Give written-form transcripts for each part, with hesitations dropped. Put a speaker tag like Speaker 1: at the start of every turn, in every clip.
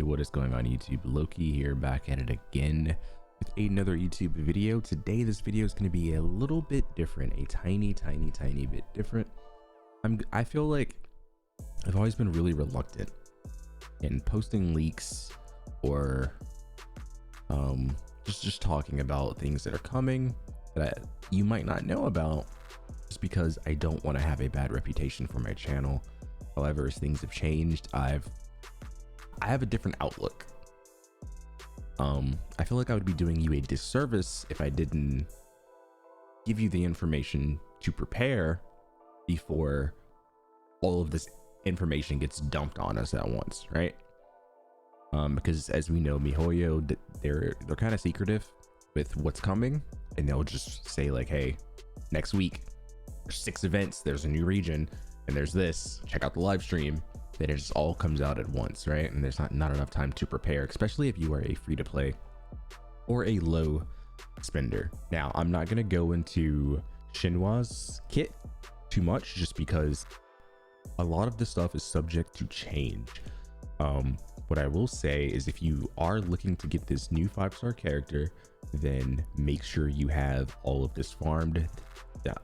Speaker 1: What is going on YouTube? Loki here, back at it again with another YouTube video. Today this video is going to be a little bit different, a tiny bit different. I feel like I've always been really reluctant in posting leaks or just talking about things that are coming that you might not know about, just because I don't want to have a bad reputation for my channel. However, as things have changed, I have a different outlook. I feel like I would be doing you a disservice if I didn't give you the information to prepare before all of this information gets dumped on us at once, right? Because as we know, MiHoYo, they're kind of secretive with what's coming, and they'll just say like, hey, next week there's 6 events, there's a new region, and there's this, check out the live stream. Then it just all comes out at once, right? And there's not enough time to prepare, especially if you are a free to play or a low spender. Now, I'm not going to go into Xinhua's kit too much, just because a lot of this stuff is subject to change. What I will say is, if you are looking to get this new 5-star character, then make sure you have all of this farmed.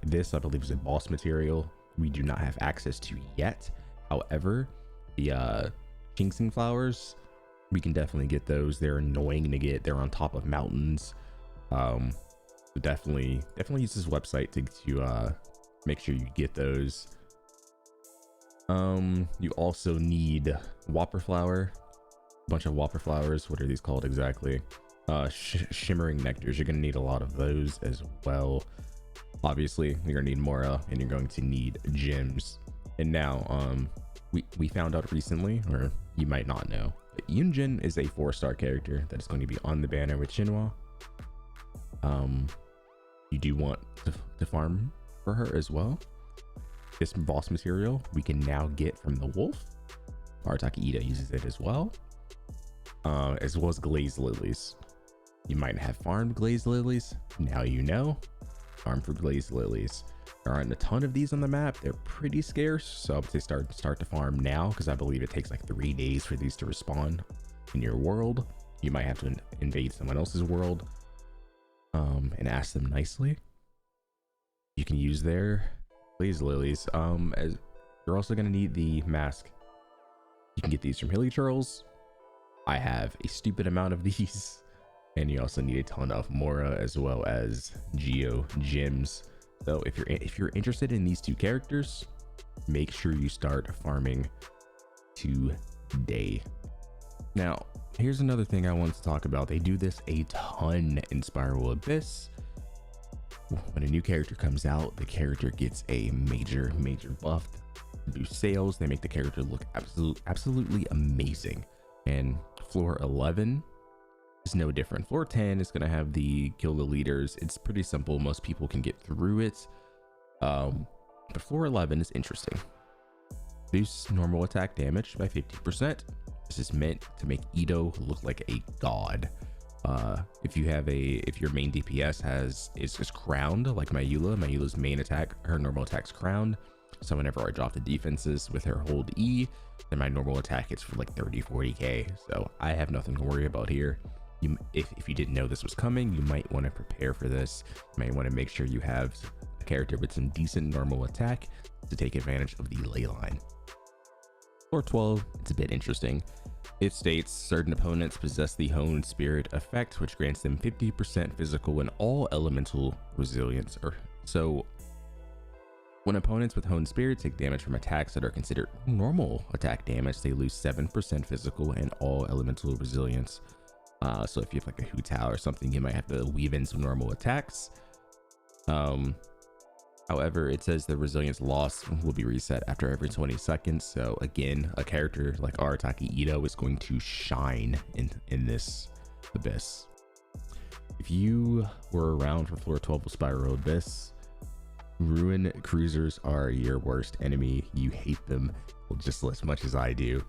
Speaker 1: This, I believe, is a boss material we do not have access to yet. However, the Ginseng flowers, we can definitely get those. They're annoying to get. They're on top of mountains. So definitely use this website to make sure you get those. You also need Whopper flower, a bunch of Whopper flowers. What are these called exactly? Shimmering nectars. You're gonna need a lot of those as well. Obviously, you're gonna need Mora, and you're going to need gems. And now, we found out recently, or you might not know, but Yunjin is a 4-star character that is going to be on the banner with Xinhua. You do want to farm for her as well. This boss material we can now get from the wolf. Arataki Ida uses it as well as glazed lilies. You might have farmed glazed lilies. Now you know. Farm for glazed lilies. There aren't a ton of these on the map. They're pretty scarce, so I would say start to farm now, because I believe it takes like 3 days for these to respawn in your world. You might have to invade someone else's world and ask them nicely. You can use their glazed lilies. As you're also going to need the mask. You can get these from Hilly Churls. I have a stupid amount of these. And you also need a ton of Mora as well as Geo gems. So if you're interested in these 2 characters, make sure you start farming today. Now, here's another thing I want to talk about. They do this a ton in Spiral Abyss. When a new character comes out, the character gets a major buff, boost sales. They make the character look absolutely amazing. And floor 11 is no different. Floor 10 is going to have the kill the leaders. It's pretty simple. Most people can get through it. But floor 11 is interesting. Boosts normal attack damage by 50%. This is meant to make Ito look like a god. If your main DPS is crowned, like Mayula's main attack, her normal attack's crowned. So whenever I drop the defenses with her hold E, then my normal attack is for like 30-40k. So I have nothing to worry about here. If you didn't know this was coming, you might want to prepare for this. You might want to make sure you have a character with some decent normal attack to take advantage of the ley line. Floor 12, it's a bit interesting. It states certain opponents possess the Honed Spirit effect, which grants them 50% physical and all elemental resilience. So when opponents with Honed Spirit take damage from attacks that are considered normal attack damage, they lose 7% physical and all elemental resilience. So if you have like a Hu Tao or something, you might have to weave in some normal attacks. However, it says the resilience loss will be reset after every 20 seconds. So again, a character like Arataki Ito is going to shine in this Abyss. If you were around for floor 12 of Spiral Abyss, Ruin Cruisers are your worst enemy. You hate them just as much as I do.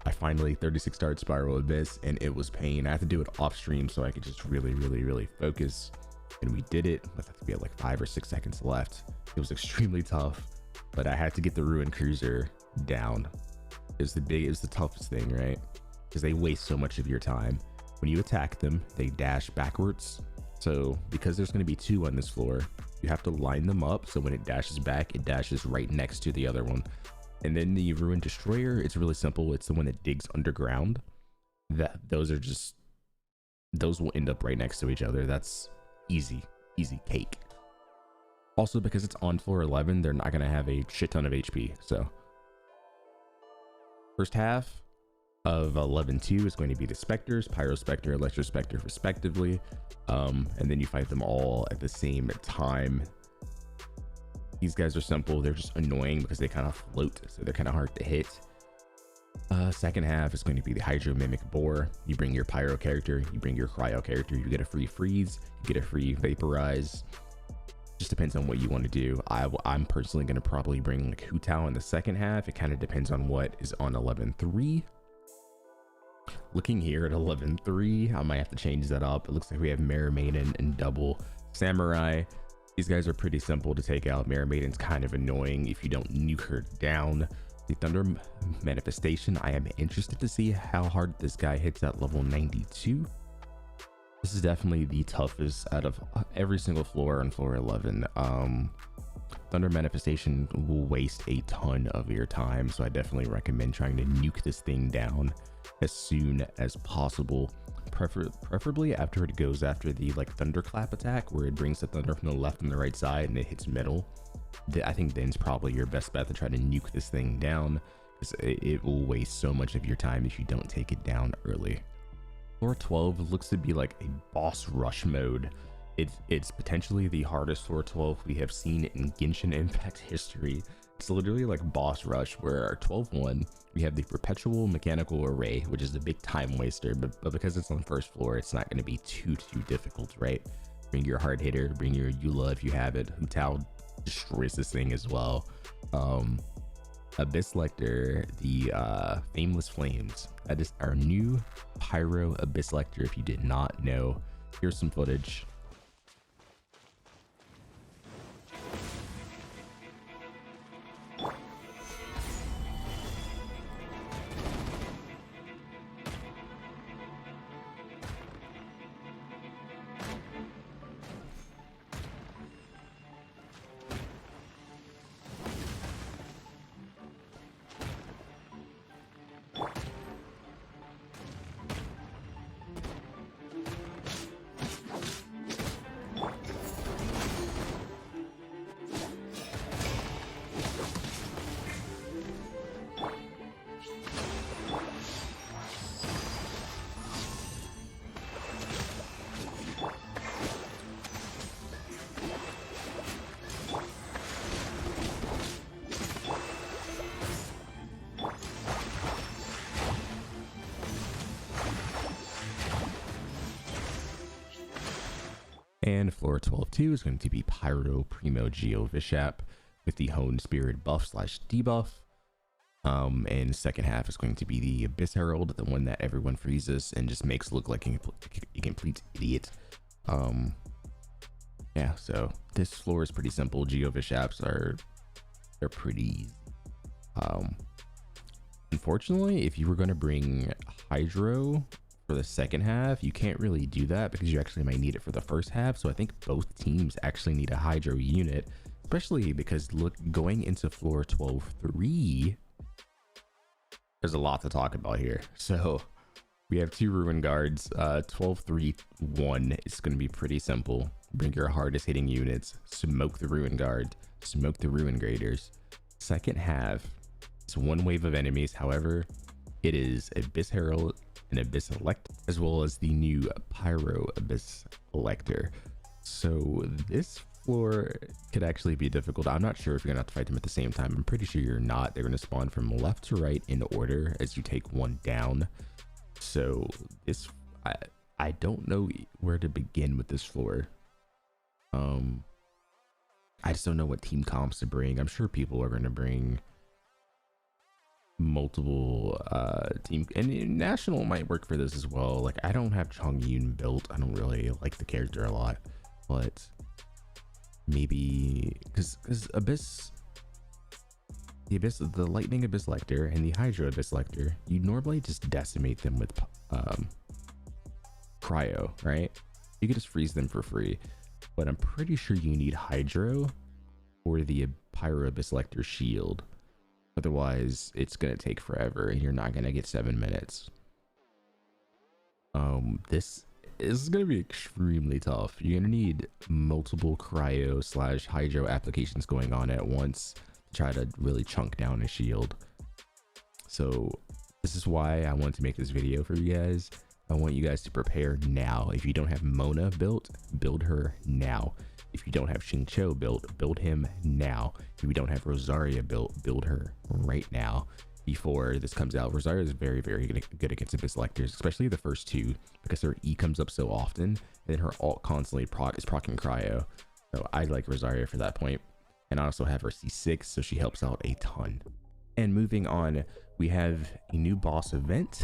Speaker 1: I finally 36 starred Spiral Abyss, and it was pain. I had to do it off stream so I could just really focus, and we did it. I think we had like 5 or 6 seconds left. It was extremely tough, but I had to get the Ruin Cruiser down. It was the toughest thing, right? because they waste so much of your time. When you attack them, they dash backwards. So because there's going to be 2 on this floor, you have to line them up. So when it dashes back, it dashes right next to the other one. And then the Ruin Destroyer, it's really simple. It's the one that digs underground. Those will end up right next to each other. That's easy cake. Also, because it's on floor 11, they're not going to have a shit ton of HP. So first half of 11-2 is going to be the Spectres, Pyro Spectre, Electro Spectre, respectively. And then you fight them all at the same time. These guys are simple. They're just annoying because they kind of float, so they're kind of hard to hit. Second half is going to be the Hydro Mimic Boar. You bring your Pyro character, you bring your Cryo character, you get a free freeze, you get a free vaporize. Just depends on what you want to do. I'm personally going to probably bring like Hu Tao in the second half. It kind of depends on what is on 11-3. Looking here at 11-3, I might have to change that up. It looks like we have Mare Maiden and double Samurai. These guys are pretty simple to take out. Mare Maiden's kind of annoying if you don't nuke her down. The Thunder Manifestation, I am interested to see how hard this guy hits at level 92. This is definitely the toughest out of every single floor on floor 11. Thunder Manifestation will waste a ton of your time, so I definitely recommend trying to nuke this thing down as soon as possible. Preferably after it goes after the like Thunderclap attack, where it brings the thunder from the left and the right side and it hits middle. I think then's probably your best bet to try to nuke this thing down, because it will waste so much of your time if you don't take it down early. Floor 12 looks to be like a boss rush mode. It's potentially the hardest floor 12 we have seen in Genshin Impact history. It's literally like boss rush, where our 12-1, we have the Perpetual Mechanical Array, which is the big time waster, but because it's on first floor, it's not going to be too difficult, right? Bring your hard hitter, bring your Eula if you have it. Hu Tao destroys this thing as well. Abyss Lecter, the Fameless Flames. That is our new Pyro Abyss Lecter, if you did not know. Here's some footage. And floor 12-2 is going to be Pyro Primo Geo Vishap with the Honed Spirit buff / debuff. And second half is going to be the Abyss Herald, the one that everyone freezes and just makes look like a complete idiot. Yeah, so this floor is pretty simple. Geo Vishaps they're pretty easy. Unfortunately, if you were going to bring Hydro for the second half, you can't really do that because you actually might need it for the first half. So I think both teams actually need a Hydro unit, especially because look, going into floor 12-3, there's a lot to talk about here. So we have 2 Ruin Guards. 12-3-1 is going to be pretty simple. Bring your hardest hitting units, smoke the Ruin Guard, smoke the Ruin Graders. Second half, it's 1 wave of enemies. However, it is Abyss Herald and Abyss Elector, as well as the new Pyro Abyss Elector. So this floor could actually be difficult. I'm not sure if you're gonna have to fight them at the same time. I'm pretty sure you're not. They're gonna spawn from left to right in order as you take one down. So this, I don't know where to begin with this floor. I just don't know what team comps to bring. I'm sure people are gonna bring multiple team, and national might work for this as well. Like, I don't have Chongyun built. I don't really like the character a lot, but maybe because Abyss the lightning abyss lector and the hydro abyss lector, you normally just decimate them with cryo, right? You could just freeze them for free, but I'm pretty sure you need hydro or the pyro abyss lector shield. Otherwise, it's gonna take forever, and you're not gonna get 7 minutes. This is gonna be extremely tough. You're gonna need multiple cryo / hydro applications going on at once to try to really chunk down a shield. So this is why I want to make this video for you guys. I want you guys to prepare now. If you don't have Mona built, build her now. If you don't have Xiao built, build him now. If you don't have Rosaria built, build her right now before this comes out. Rosaria is very, very good against abyss lectors, especially the first two, because her E comes up so often, and then her ult constantly is proccing cryo. So I like Rosaria for that point. And I also have her C6, so she helps out a ton. And moving on, we have a new boss event.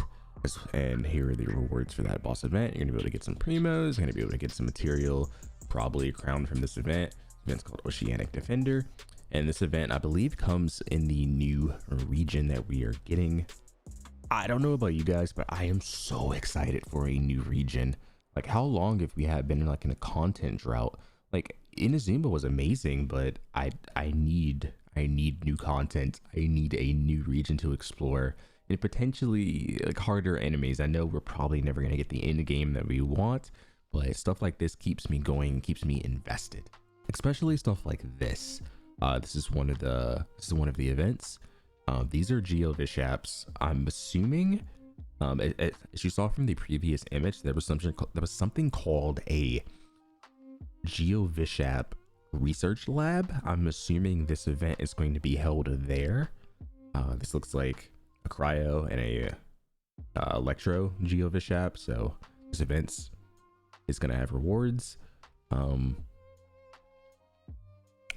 Speaker 1: And here are the rewards for that boss event. You're gonna be able to get some primos, you're gonna be able to get some material, probably crowned from this event. This event's called Oceanic Defender. And this event, I believe, comes in the new region that we are getting. I don't know about you guys, but I am so excited for a new region. Like, how long have we been like in a content drought? Like, Inazuma was amazing, but I need new content. I need a new region to explore, and potentially like harder enemies. I know we're probably never gonna get the end game that we want, but stuff like this keeps me going, keeps me invested. Especially stuff like this. This is one of the events. These are Geo Vishaps. I'm assuming, as you saw from the previous image, there was something called a Geo Vishap research lab. I'm assuming this event is going to be held there. This looks like a cryo and a electro Geo Vishap. So this event is going to have rewards.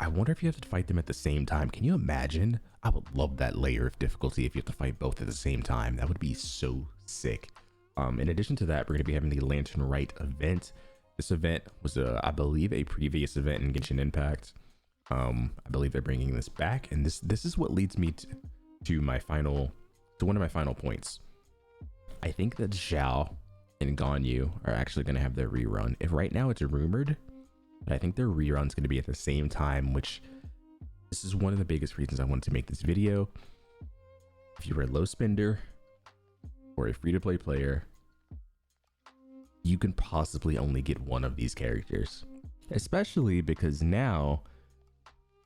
Speaker 1: I wonder if you have to fight them at the same time. Can you imagine? I would love that layer of difficulty if you have to fight both at the same time. That would be so sick. In addition to that, we're going to be having the Lantern Rite event. This event was, I believe, a previous event in Genshin Impact. I believe they're bringing this back, and this is what leads me to one of my final points. I think that Xiao and Ganyu are actually going to have their rerun. If right now it's rumored, but I think their rerun's going to be at the same time, which this is one of the biggest reasons I wanted to make this video. If you're a low spender or a free-to-play player, you can possibly only get one of these characters, especially because now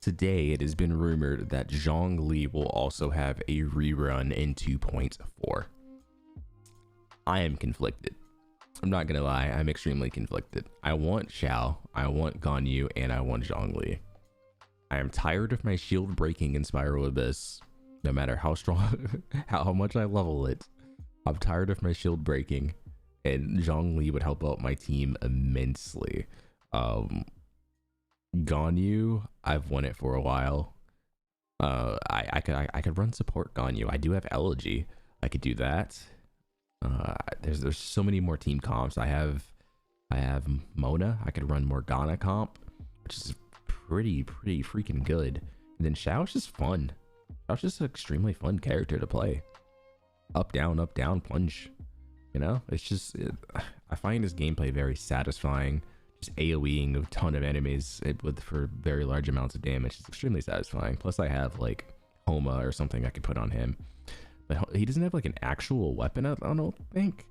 Speaker 1: today it has been rumored that Zhongli will also have a rerun in 2.4. I am conflicted. I'm not gonna lie, I'm extremely conflicted. I want Xiao, I want Ganyu, and I want Zhongli. I am tired of my shield breaking in Spiral Abyss. No matter how strong, how much I level it, I'm tired of my shield breaking, and Zhongli would help out my team immensely. Ganyu, I've won it for a while. I could run support Ganyu. I do have Elegy. I could do that. There's so many more team comps. I have Mona. I could run Morgana comp, which is pretty freaking good. And then Xiao's just fun. Xiao's just an extremely fun character to play. Up down plunge. You know, it's just I find his gameplay very satisfying. Just AoEing a ton of enemies for very large amounts of damage. It's extremely satisfying. Plus, I have like Homa or something I could put on him. But he doesn't have like an actual weapon, I don't think.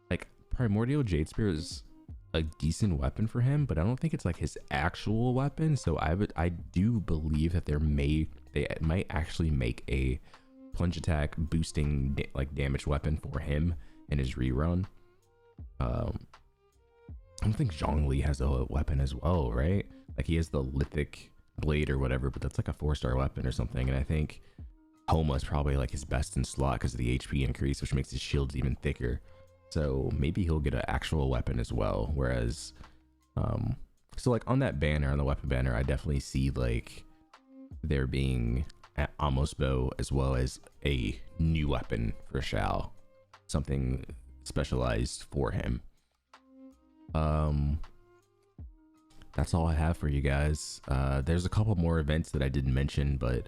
Speaker 1: Like Primordial Jade Spear is a decent weapon for him, but I don't think it's like his actual weapon. So I do believe that they might actually make a plunge attack boosting like damage weapon for him in his rerun. I don't think Zhongli has a weapon as well, right? Like he has the lithic blade or whatever, but that's like a 4-star weapon or something. And I think Homa is probably like his best in slot because of the HP increase, which makes his shields even thicker. So maybe he'll get an actual weapon as well. Whereas, so like on that banner, on the weapon banner, I definitely see like there being an Amos bow as well as a new weapon for Xiao, something specialized for him. That's all I have for you guys. There's a couple more events that I didn't mention, but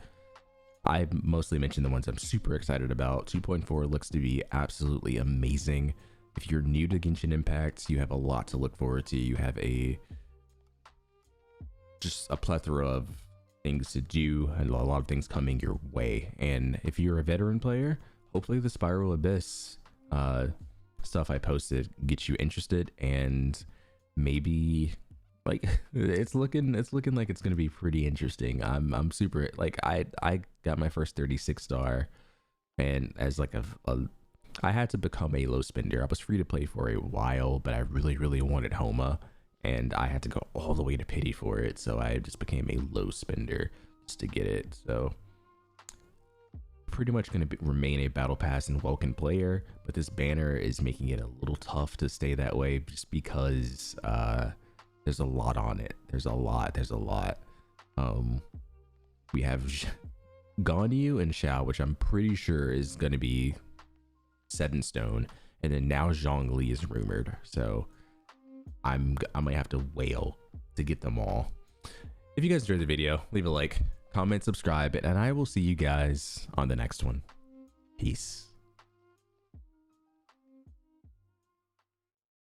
Speaker 1: I mostly mentioned the ones I'm super excited about. 2.4 looks to be absolutely amazing. If you're new to Genshin Impact, you have a lot to look forward to. You have just a plethora of things to do and a lot of things coming your way. And if you're a veteran player, hopefully the Spiral Abyss stuff I posted gets you interested, and maybe like it's looking like it's gonna be pretty interesting. I'm super like I got my first 36 star, and as like I had to become a low spender. I was free to play for a while, but I really wanted Homa, and I had to go all the way to pity for it, so I just became a low spender just to get it. So pretty much going to remain a battle pass and Welkin player, but this banner is making it a little tough to stay that way just because there's a lot on it. There's a lot. We have Ganyu and Xiao, which I'm pretty sure is going to be set in stone, and then now Zhongli is rumored, so I might have to wail to get them all. If you guys enjoyed the video, leave a like, comment, subscribe, and I will see you guys on the next one. Peace.